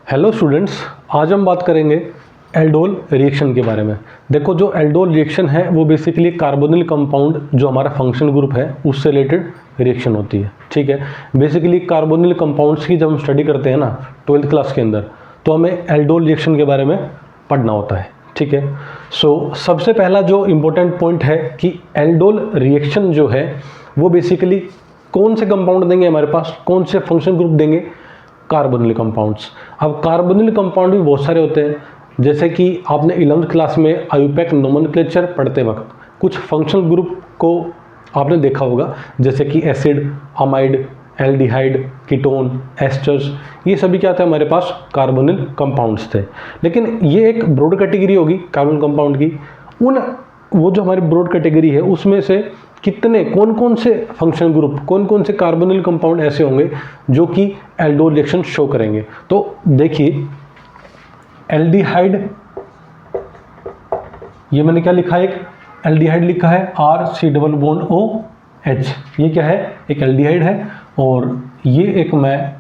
Hello students, आज हम बात करेंगे एल्डोल रिएक्शन के बारे में। देखो, जो एल्डोल रिएक्शन है वो बेसिकली कार्बोनिल कंपाउंड जो हमारा फंक्शन ग्रुप है उससे रिलेटेड रिएक्शन होती है। ठीक है, बेसिकली कार्बोनिल कंपाउंड्स की जब हम स्टडी करते हैं ना 12th क्लास के अंदर, तो हमें एल्डोल रिएक्शन के बारे में पढ़ना होता है। ठीक है, सो सबसे पहला जो इम्पोर्टेंट पॉइंट है कि एल्डोल रिएक्शन जो है वो बेसिकली कौन से कंपाउंड देंगे हमारे पास, कौन से फंक्शन ग्रुप देंगे, कार्बोनिल कंपाउंड्स। अब कार्बोनिल कंपाउंड भी बहुत सारे होते हैं, जैसे कि आपने 11th क्लास में आयुपैक नोमेनक्लेचर पढ़ते वक्त कुछ फंक्शनल ग्रुप को आपने देखा होगा, जैसे कि acid, amide, aldehyde, ketone, asters, ये सभी क्या थे हमारे पास, कार्बोनिल कंपाउंड्स थे। लेकिन ये एक ब्रॉड कैटेगरी होगी कार्बोनिल कंपाउंड की। वो जो हमारी ब्रॉड कैटेगरी है उसमें से कितने कौन कौन से फंक्शन ग्रुप, कौन कौन से कार्बोनिल कंपाउंड ऐसे होंगे जो कि एल्डोल रिएक्शन शो करेंगे। तो देखिए, एल्डिहाइड, ये मैंने क्या लिखा है, एक एल्डिहाइड लिखा है RC≡OH, ये क्या है, एक एल्डिहाइड है। और ये एक मैं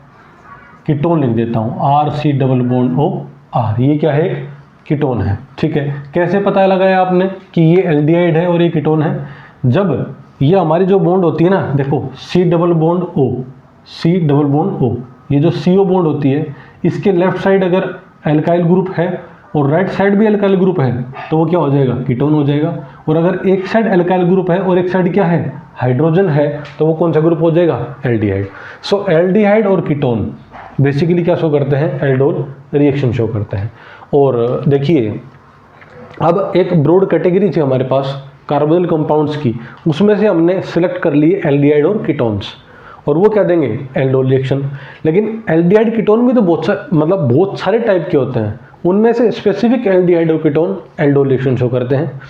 कीटोन लिख देता हूँ RC≡OR, ये क्या है, एक कीटोन है। ठीक है, कैसे पता लगाया आपने कि ये एल्डिहाइड है और ये कीटोन है? जब ये हमारी जो बॉन्ड होती है ना, देखो C≡O, ये जो CO बॉन्ड होती है, इसके लेफ्ट साइड अगर एल्काइल ग्रुप है और राइट साइड भी एल्काइल ग्रुप है तो वो क्या हो जाएगा, कीटोन हो जाएगा। और अगर एक साइड एल्काइल ग्रुप है और एक साइड क्या है, हाइड्रोजन है, तो वो कौन सा ग्रुप हो जाएगा, एल्डिहाइड। सो एल्डिहाइड और कीटोन बेसिकली क्या शो करते हैं, एल्डोल रिएक्शन शो करते हैं। और देखिए, अब एक ब्रॉड कैटेगरी थी हमारे पास कार्बोनिल कंपाउंड्स की, उसमें से हमने सिलेक्ट कर लिए एल्डिहाइड और कीटोन्स, और वो क्या देंगे, एल्डोल रिएक्शन। लेकिन एल्डिहाइड कीटोन भी तो बहुत सारे टाइप के होते हैं, उनमें से स्पेसिफिक एल्डिहाइड और कीटोन एल्डोल रिएक्शन शो करते हैं।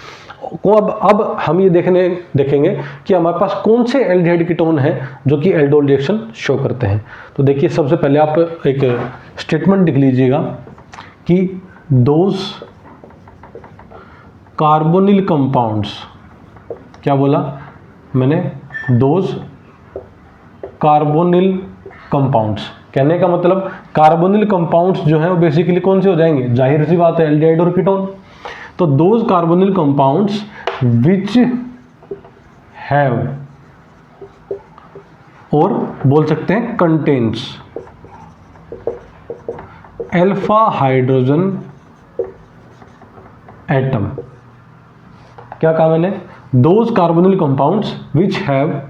अब हम ये देखेंगे कि हमारे पास कौन से एल्डिहाइड कीटोन हैं जो कि एल्डोल रिएक्शन शो करते हैं। तो देखिए, सबसे पहले आप एक स्टेटमेंट लिख लीजिएगा कि दोज कार्बोनिल कंपाउंड्स, क्या बोला मैंने, दोज कार्बोनिल कंपाउंड्स, कहने का मतलब कार्बोनिल कंपाउंड्स जो हैं वो बेसिकली कौन से हो जाएंगे, जाहिर सी बात है एल्डिहाइड और कीटोन। तो those carbonyl compounds which have, और बोल सकते हैं कंटेन्स, अल्फा हाइड्रोजन एटम। क्या कहा मैंने, those carbonyl compounds which have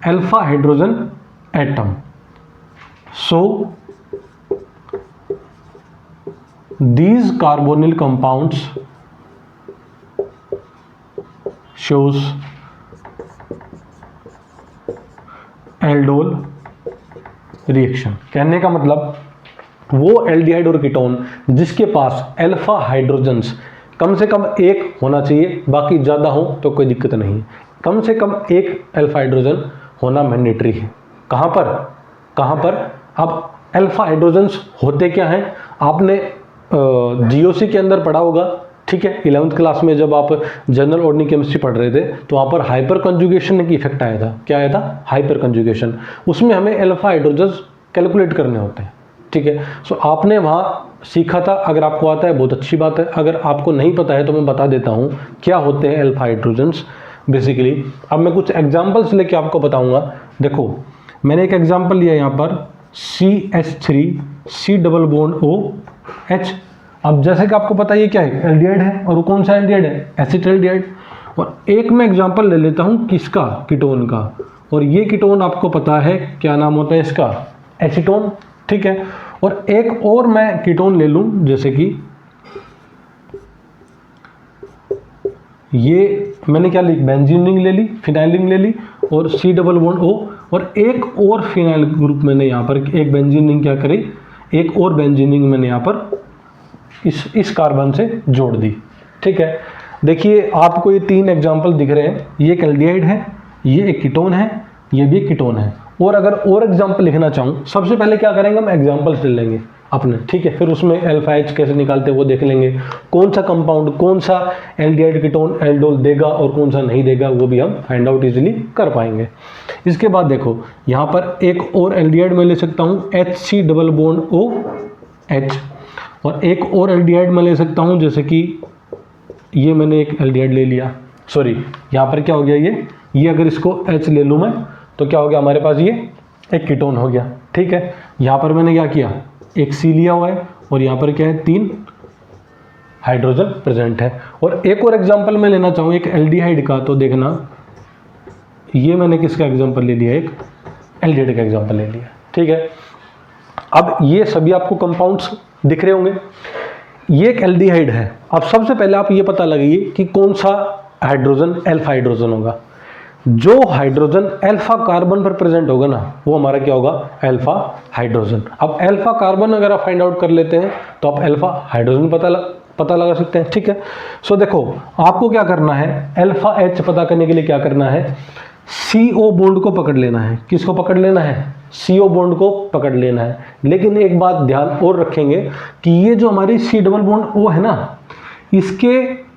alpha hydrogen atom. So these carbonyl compounds shows aldol reaction. कहने का मतलब वो एल्डिहाइड और कीटोन जिसके पास अल्फा हाइड्रोजन्स कम से कम एक होना चाहिए, बाकी ज़्यादा हो तो कोई दिक्कत नहीं है, कम से कम एक अल्फा हाइड्रोजन होना मैंडेटरी है। कहाँ पर अब अल्फा हाइड्रोजन्स होते क्या हैं, आपने GOC के अंदर पढ़ा होगा। ठीक है, 11th क्लास में जब आप जनरल ऑर्गेनिक केमिस्ट्री पढ़ रहे थे तो वहाँ पर हाइपर कंजुगेशन की इफेक्ट आया था। क्या आया था, हाइपर कंजुगेशन। उसमें हमें अल्फा हाइड्रोजन्स कैलकुलेट करने होते हैं। ठीक है, सो आपने वहाँ सीखा था। अगर आपको आता है बहुत अच्छी बात है, अगर आपको नहीं पता है तो मैं बता देता हूँ क्या होते हैं अल्फा हाइड्रोजन्स बेसिकली। अब मैं कुछ एग्जाम्पल्स लेके आपको बताऊँगा। देखो, मैंने एक एग्जाम्पल लिया यहाँ पर CH3C≡OH। अब जैसे कि आपको पता है ये क्या है, एल्डिहाइड है, और वो कौन सा एल्डिहाइड है, एसिटाल्डिहाइड। और एक मैं एग्जांपल ले लेता हूँ किसका, कीटोन का, और ये कीटोन आपको पता है क्या नाम होता है इसका, एसीटोन। ठीक है, और एक और मैं कीटोन ले लूँ, जैसे कि ये मैंने क्या ली, बेंजीन रिंग ले ली, फिनाइल रिंग ले ली, और C≡O, और एक और फिनाइल ग्रुप मैंने यहाँ पर एक बेंजीन रिंग क्या करी, एक और बेंजीन रिंग मैंने यहाँ पर इस कार्बन से जोड़ दी। ठीक है, देखिए आपको ये 3 एग्जाम्पल दिख रहे हैं, ये एक एल्डिहाइड है, ये एक कीटोन है, ये भी एक कीटोन है। और अगर और एग्जाम्पल लिखना चाहूँ, सबसे पहले क्या करेंगे, हम एग्जाम्पल्स ले लेंगे अपने। ठीक है, फिर उसमें अल्फा H कैसे निकालते हैं वो देख लेंगे, कौन सा कंपाउंड, कौन सा एल्डिहाइड कीटोन एल्डोल देगा और कौन सा नहीं देगा वो भी हम फाइंड आउट इजीली कर पाएंगे। इसके बाद देखो, यहाँ पर एक और एल्डिहाइड मैं ले सकता हूँ HC≡O H। और एक और एल्डिहाइड मैं ले सकता हूँ, जैसे कि ये मैंने एक एल्डिहाइड ले लिया, सॉरी यहाँ पर क्या हो गया, ये अगर इसको H ले लूँ मैं तो क्या हो गया हमारे पास, ये एक कीटोन हो गया। ठीक है, यहाँ पर मैंने क्या किया, एक C लिया हुआ है और यहाँ पर क्या है, 3 हाइड्रोजन प्रेजेंट है। और एक और एग्जांपल मैं लेना चाहूँ एक एल्डिहाइड का, तो देखना ये मैंने किसका एग्जांपल ले लिया, एक एल्डिहाइड का एग्जांपल ले लिया। ठीक है, अब ये सभी आपको कंपाउंड्स दिख रहे होंगे, ये एक एल्डिहाइड है। अब सबसे पहले आप ये पता लगाइए कि कौन सा हाइड्रोजन अल्फा हाइड्रोजन होगा। जो हाइड्रोजन अल्फा कार्बन पर प्रेजेंट होगा ना, वो हमारा क्या होगा, अल्फा हाइड्रोजन। अब अल्फा कार्बन अगर आप फाइंड आउट कर लेते हैं तो आप अल्फा हाइड्रोजन पता लगा सकते हैं। ठीक है, सो देखो आपको क्या करना है, अल्फा H पता करने के लिए क्या करना है, CO बॉन्ड को पकड़ लेना है। किसको पकड़ लेना है, CO बॉन्ड को पकड़ लेना है। लेकिन एक बात ध्यान और रखेंगे कि ये जो हमारी C डबल बॉन्ड O है ना, इसके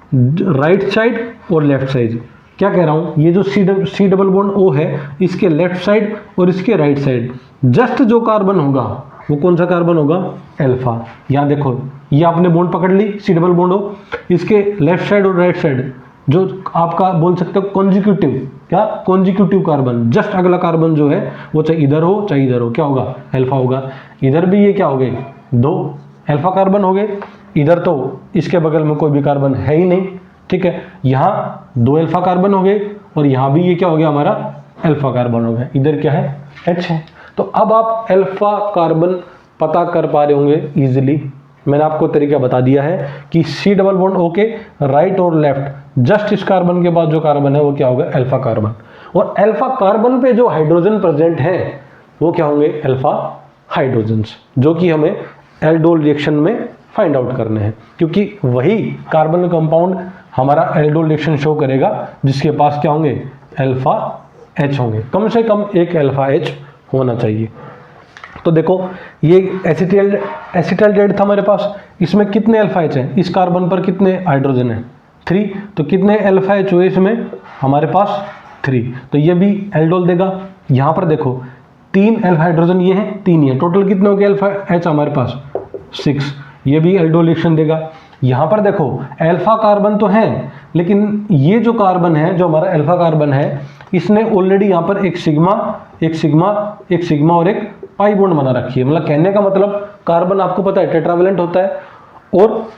राइट साइड और लेफ्ट साइड, क्या कह रहा हूँ, ये जो C डबल बॉन्ड O है, इसके लेफ्ट साइड और इसके राइट साइड जस्ट जो कार्बन होगा वो कौन सा कार्बन होगा, अल्फा। यहाँ देखो ये आपने बॉन्ड पकड़ ली, C डबल बॉन्ड O, इसके लेफ्ट साइड और राइट साइड जो आपका बोल सकते हो कॉन्जिक्यूटिव, क्या कॉन्जिक्यूटिव कार्बन, जस्ट अगला कार्बन जो है वो चाहे इधर हो चाहे इधर हो, क्या होगा, अल्फा होगा। इधर भी ये क्या हो गए, 2 अल्फा कार्बन हो गए, इधर तो इसके बगल में कोई भी कार्बन है ही नहीं। ठीक है, यहाँ 2 अल्फा कार्बन हो गए और यहाँ भी ये क्या हो गया, हमारा अल्फा कार्बन हो गया। इधर क्या है, H है। तो अब आप अल्फा कार्बन पता कर पा रहे होंगे इजीली। मैंने आपको तरीका बता दिया है कि C डबल बॉन्ड O के राइट और लेफ्ट जस्ट इस कार्बन के बाद जो कार्बन है वो क्या होगा, अल्फा कार्बन। और अल्फा कार्बन पे जो हाइड्रोजन प्रेजेंट है वो क्या होंगे, अल्फा हाइड्रोजन्स, जो कि हमें एल्डोल रिएक्शन में फाइंड आउट करने हैं, क्योंकि वही कार्बन कंपाउंड हमारा एल्डोल रिएक्शन शो करेगा जिसके पास क्या होंगे, अल्फा H होंगे। कम से कम एक अल्फा H होना चाहिए। तो देखो ये एसिटाल्डिहाइड था हमारे पास, इसमें कितने अल्फा H हैं, इस कार्बन पर कितने हाइड्रोजन हैं, 3। तो कितने अल्फा H हुए इसमें, हमारे पास 3। तो ये भी एल्डोल देगा। यहाँ पर देखो 3 अल्फा हाइड्रोजन ये हैं, 3 ये, टोटल कितने हो गए अल्फा H हमारे पास, 6। ये भी एल्डोल रिएक्शन देगा। यहाँ पर देखो अल्फा कार्बन तो हैं, लेकिन ये जो कार्बन है, जो हमारा अल्फा कार्बन है, इसने ऑलरेडी यहाँ पर एक सिग्मा और एक पाई बॉन्ड बना रखी है। मतलब कहने का मतलब कार्बन आपको पता है टेट्रावेलेंट होता है, और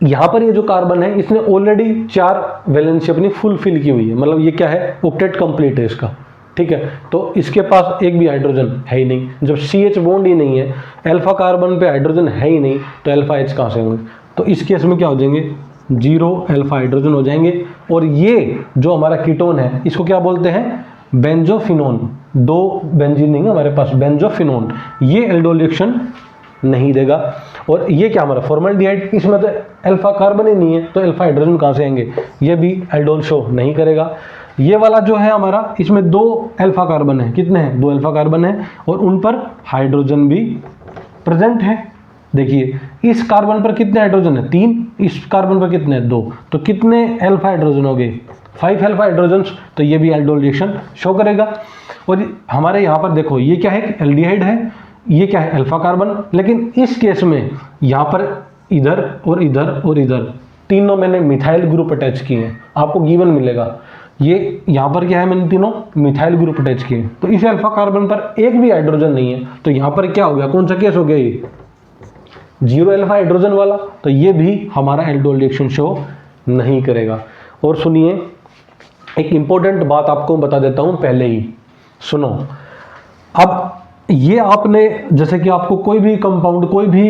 यहाँ पर ये जो कार्बन है इसने ऑलरेडी 4 वैलेंसी अपनी फुलफिल की हुई है। मतलब ये क्या है, ऑक्टेट कंप्लीट है इसका। ठीक है, तो इसके पास एक भी हाइड्रोजन है ही नहीं। जब CH बॉन्ड ही नहीं है, अल्फा कार्बन पे हाइड्रोजन है ही नहीं, तो अल्फा H कहाँ से होंगे। तो इस केस में क्या हो जाएंगे, 0 अल्फा हाइड्रोजन हो जाएंगे। और ये जो हमारा कीटोन है इसको क्या बोलते हैं, बेंजोफिनोन। 2 बेंजीन नहीं है हमारे पास, बेंजोफिनोन। ये एल्डोल रिएक्शन नहीं देगा। और ये क्या हमारा फॉर्मल्डिहाइड, इसमें तो अल्फा कार्बन ही नहीं है, तो अल्फा हाइड्रोजन कहाँ से आएंगे, ये भी एल्डोल शो नहीं करेगा। ये वाला जो है हमारा, इसमें 2 अल्फा कार्बन है, कितने हैं, 2 अल्फा कार्बन है, और उन पर हाइड्रोजन भी प्रेजेंट है। देखिए इस कार्बन पर कितने हाइड्रोजन है, 3, इस कार्बन पर कितने हैं, 2। तो कितने अल्फा हाइड्रोजन हो गए, 5 अल्फा हाइड्रोजन। तो ये भी एल्डोल रिएक्शन शो करेगा। और हमारे यहाँ पर देखो ये क्या है, एल्डिहाइड है, ये क्या है, अल्फा कार्बन। लेकिन इस केस में यहाँ पर इधर और इधर और इधर तीनों मैंने मिथाइल ग्रुप अटैच किए हैं, आपको गिवन मिलेगा। ये यहाँ पर क्या है, मैंने तीनों मिथाइल ग्रुप अटैच किए हैं। तो इस अल्फा कार्बन पर एक भी हाइड्रोजन नहीं है, तो यहाँ पर क्या हो गया, कौन सा केस हो गया, ये 0 अल्फा हाइड्रोजन वाला। तो ये भी हमारा एल्डोल रिएक्शन शो नहीं करेगा। और सुनिए एक इंपॉर्टेंट बात आपको बता देता हूँ पहले ही, सुनो। अब ये आपने, जैसे कि आपको कोई भी कंपाउंड, कोई भी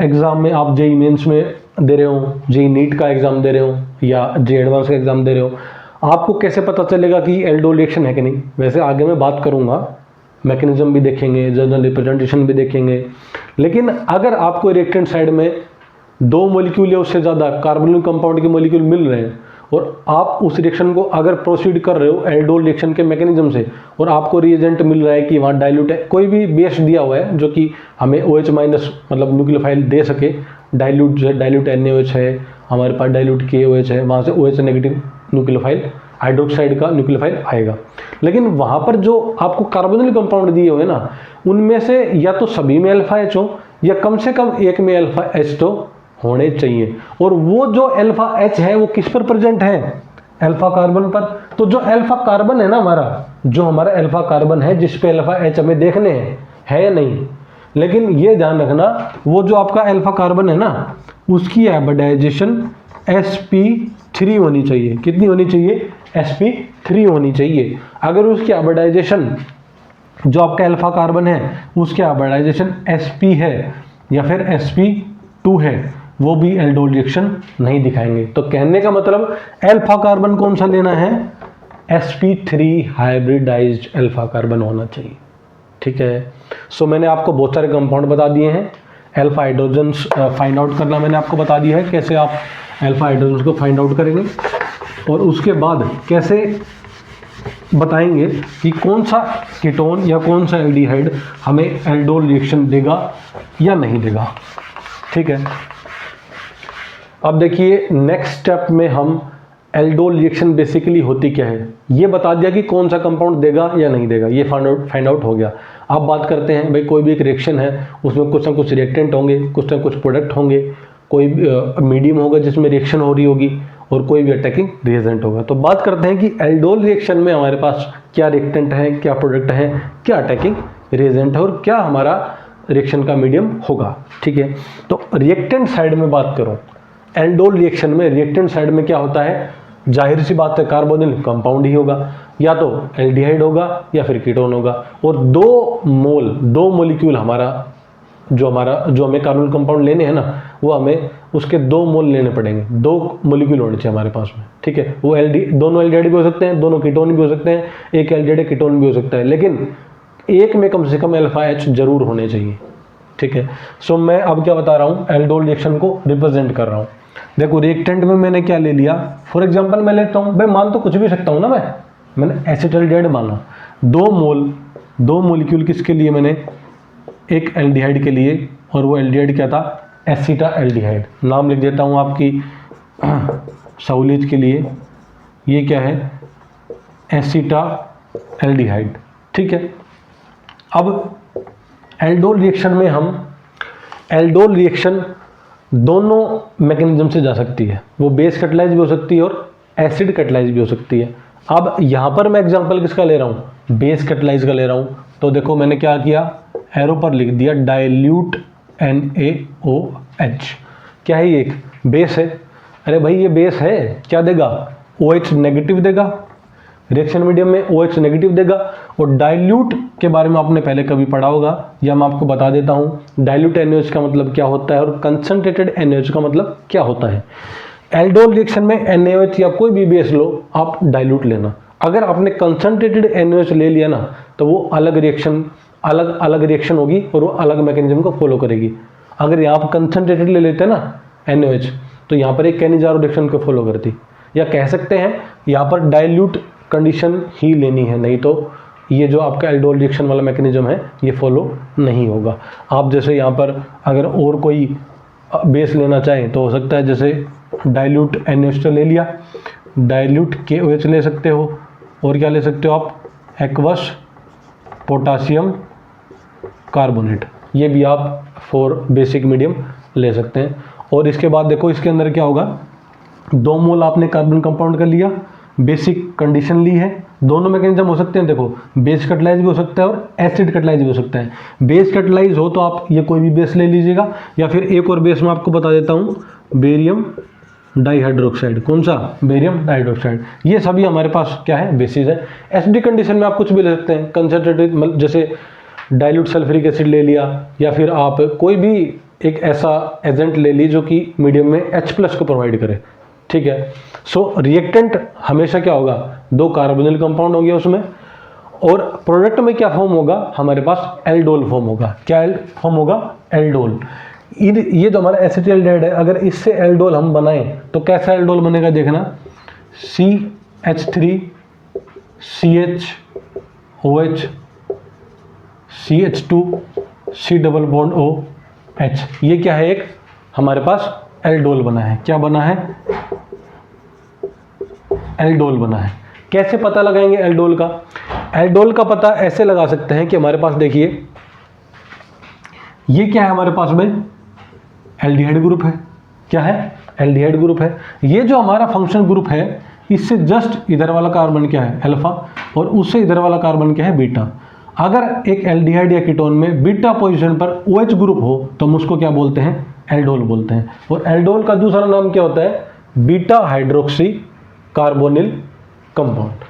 एग्जाम में, आप जेई मेंस में दे रहे हो, जेई नीट का एग्जाम दे रहे हो या जेई एडवांस का एग्जाम दे रहे हो, आपको कैसे पता चलेगा कि एल्डोल रिएक्शन है कि नहीं। वैसे आगे मैं बात करूंगा, मैकेनिज्म भी देखेंगे, जनरल रिप्रेजेंटेशन भी देखेंगे। लेकिन अगर आपको रिएक्टेंट साइड में 2 मॉलिक्यूल या उससे ज़्यादा कार्बोनिल कंपाउंड के मॉलिक्यूल मिल रहे हैं, और आप उस रिएक्शन को अगर प्रोसीड कर रहे हो एल्डोल रिएक्शन के मैकेनिज्म से, और आपको रिएजेंट मिल रहा है कि वहाँ डाइल्यूट है, कोई भी बेस दिया हुआ है जो कि हमें OH- मतलब न्यूक्लियोफाइल दे सके, डाइल्यूट NaOH है, हमारे पास डाइल्यूट KOH है, वहाँ से OH नेगेटिव न्यूक्लियोफाइल, हाइड्रोक्साइड का न्यूक्लियोफाइल आएगा। लेकिन वहाँ पर जो आपको कार्बोनिल कंपाउंड दिए हुए ना, उनमें से या तो सभी में अल्फा H हो या कम से कम एक में अल्फा एच तो होने चाहिए। और वो जो अल्फा एच है वो किस पर प्रेजेंट है, अल्फा कार्बन पर। तो जो अल्फा कार्बन है ना हमारा, जो हमारा अल्फा कार्बन है जिस पे अल्फा एच हमें देखने हैं, है या नहीं। लेकिन ये ध्यान रखना, वो जो आपका अल्फा कार्बन है ना, उसकी हाइब्रिडाइजेशन sp3 होनी चाहिए। कितनी होनी चाहिए, sp3 होनी चाहिए। अगर उसकी हाइब्रिडाइजेशन जो आपका अल्फा कार्बन है उसकी हाइब्रिडाइजेशन sp है या फिर sp2 है, वो भी एल्डोल रिएक्शन नहीं दिखाएंगे। तो कहने का मतलब अल्फा कार्बन कौन सा लेना है, sp3 हाइब्रिडाइज्ड अल्फा कार्बन होना चाहिए। ठीक है। सो मैंने आपको बहुत सारे कंपाउंड बता दिए हैं। अल्फा हाइड्रोजन्स फाइंड आउट करना मैंने आपको बता दिया है, कैसे आप अल्फा हाइड्रोजन्स को फाइंड आउट करेंगे, और उसके बाद कैसे बताएंगे कि कौन सा कीटोन या कौन सा एल्डिहाइड हमें एल्डोल रिएक्शन देगा या नहीं देगा। ठीक है। अब देखिए नेक्स्ट स्टेप में हम एल्डोल रिएक्शन बेसिकली होती क्या है, ये बता दिया कि कौन सा कंपाउंड देगा या नहीं देगा, ये फाइंड आउट हो गया। अब बात करते हैं भाई, कोई भी एक रिएक्शन है उसमें कुछ ना कुछ रिएक्टेंट होंगे, कुछ ना कुछ प्रोडक्ट होंगे, कोई मीडियम होगा जिसमें रिएक्शन हो रही होगी, और कोई भी अटैकिंग रिएजेंट होगा। तो बात करते हैं कि एल्डोल रिएक्शन में हमारे पास क्या रिएक्टेंट है, क्या प्रोडक्ट है, क्या अटैकिंग रिएजेंट है, और क्या हमारा रिएक्शन का मीडियम होगा। ठीक है। तो रिएक्टेंट साइड में बात करूं, एल्डोल रिएक्शन में रिएक्टेंट साइड में क्या होता है, जाहिर सी बात है कार्बोनिल कंपाउंड ही होगा, या तो एल्डिहाइड होगा या फिर कीटोन होगा। और दो मोलिक्यूल हमारा जो हमें कार्बोनिल कंपाउंड लेने हैं ना, वो हमें उसके 2 मोल लेने पड़ेंगे, 2 मोलिक्यूल होने चाहिए हमारे पास में। ठीक है। वो दोनों एल्डिहाइड भी हो सकते हैं, दोनों कीटोन भी हो सकते हैं, एक एल्डिहाइड कीटोन भी हो सकता है, लेकिन एक में कम से कम अल्फा एच जरूर होने चाहिए। ठीक है। सो मैं अब क्या बता रहा हूँ, एल्डोल रिएक्शन को रिप्रेजेंट कर रहा हूँ। देखो रिएक्टेंट में मैंने क्या ले लिया, फॉर एग्जांपल मैं लेता हूँ, भाई मान तो कुछ भी सकता हूँ ना, मैंने एसिटाल्डिहाइड माना, 2 मोलिक्यूल किसके लिए, मैंने एक एल्डिहाइड के लिए, और वो एल्डिहाइड क्या था, एसिटाल्डिहाइड। नाम लिख देता हूँ आपकी सहूलियत के लिए, ये क्या है, एसिटाल्डिहाइड। ठीक है। अब एल्डोल रिएक्शन में एल्डोल रिएक्शन दोनों मैकेनिज्म से जा सकती है, वो बेस कैटालाइज भी हो सकती है और एसिड कैटालाइज भी हो सकती है। अब यहाँ पर मैं एग्जांपल किसका ले रहा हूँ, बेस कैटालाइज का ले रहा हूँ। तो देखो मैंने क्या किया, एरो पर लिख दिया डाइल्यूट NaOH। क्या है ये, एक बेस है। अरे भाई ये बेस है, क्या देगा, OH नेगेटिव देगा, रिएक्शन मीडियम में OH नेगेटिव देगा। और डाइल्यूट के बारे में आपने पहले कभी पढ़ा होगा, या मैं आपको बता देता हूँ डाइल्यूट NaOH का मतलब क्या होता है और कंसंट्रेटेड NaOH का मतलब क्या होता है। एल्डोल रिएक्शन में NaOH या कोई भी बेस लो, आप डाइल्यूट लेना। अगर आपने कंसंट्रेटेड NaOH ले लिया ना, तो वो अलग रिएक्शन होगी और वो अलग मैकेनिज्म को फॉलो करेगी। अगर यहाँ पर कंसंट्रेटेड ले लेते हैं ना NaOH, तो यहाँ पर एक कैनिजारो रिएक्शन को फॉलो करती, या कह सकते हैं यहाँ पर डाइल्यूट कंडीशन ही लेनी है, नहीं तो ये जो आपका एल्डोल रिएक्शन वाला मैकेनिज्म है ये फॉलो नहीं होगा। आप जैसे यहाँ पर अगर और कोई बेस लेना चाहें तो हो सकता है, जैसे डाइल्यूट NaOH ले लिया, डाइल्यूट KOH ले सकते हो, और क्या ले सकते हो आप, एक्वस पोटासियम कार्बोनेट, ये भी आप फॉर बेसिक मीडियम ले सकते हैं। और इसके बाद देखो इसके अंदर क्या होगा, 2 मोल आपने कार्बन कंपाउंड का लिया, बेसिक कंडीशन ली है। दोनों मैकेनिज्म हो सकते हैं, देखो बेस कैटालाइज भी हो सकता है और एसिड कैटालाइज भी हो सकता है। बेस कैटालाइज हो तो आप ये कोई भी बेस ले लीजिएगा, या फिर एक और बेस मैं आपको बता देता हूँ, बेरियम डाइहाइड्रोक्साइड। कौन सा, बेरियम डाइहाइड्रोक्साइड। ये सभी हमारे पास क्या है, बेसिस है। एसिडिक कंडीशन में आप कुछ भी ले सकते हैं, कंसंट्रेटेड, जैसे डाइल्यूट सल्फ्यूरिक एसिड ले लिया, या फिर आप कोई भी एक ऐसा एजेंट ले ली जो कि मीडियम में H+ को प्रोवाइड करे। ठीक है। सो रिएक्टेंट हमेशा क्या होगा, 2 कार्बोनिल कंपाउंड होंगे उसमें, और प्रोडक्ट में क्या फॉर्म होगा, हमारे पास एल्डोल फॉर्म होगा। क्या फॉर्म होगा, एल्डोल। ये जो हमारा एसिटाल्डिहाइड है, अगर इससे एल्डोल हम बनाएं तो कैसा एल्डोल बनेगा, देखना, CH3 CHOH CH2 C double bond OH। ये क्या है, एक हमारे पास एल्डोल बना है। क्या बना है, एल्डोल बना है। कैसे पता लगाएंगे एल्डोल का, एल्डोल का पता ऐसे लगा सकते हैं कि हमारे पास देखिए ये क्या है हमारे पास में, एल्डिहाइड ग्रुप है। क्या है, एल्डिहाइड ग्रुप है। ये जो हमारा फंक्शन ग्रुप है, इससे जस्ट इधर वाला कार्बन क्या है, अल्फा, और उससे इधर वाला कार्बन क्या है, बीटा। अगर एक एल्डिहाइड या कीटोन में बीटा पोजीशन पर OH ग्रुप हो तो हम उसको क्या बोलते हैं, एल्डोल बोलते हैं। और एल्डोल का दूसरा नाम क्या होता है, बीटा हाइड्रोक्सी कार्बोनिल कंपाउंड।